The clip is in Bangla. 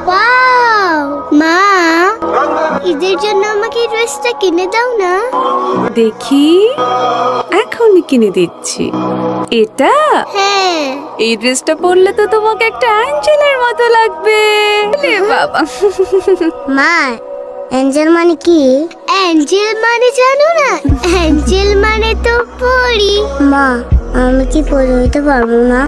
ওয়াও মা, ঈদের জন্য আমাকে এই ড্রেসটা কিনে দাও না। দেখি, এখনই কিনে দিচ্ছি। এটা? হ্যাঁ। এই ড্রেসটা পরলে তো তোমাকে একটা অ্যাঞ্জেলের মতো লাগবে রে বাবা। মা, অ্যাঞ্জেল মানে কি? অ্যাঞ্জেল মানে জানো না? অ্যাঞ্জেল মানে তো পরি। মা, আমি কি পরি হইতে পারবো না?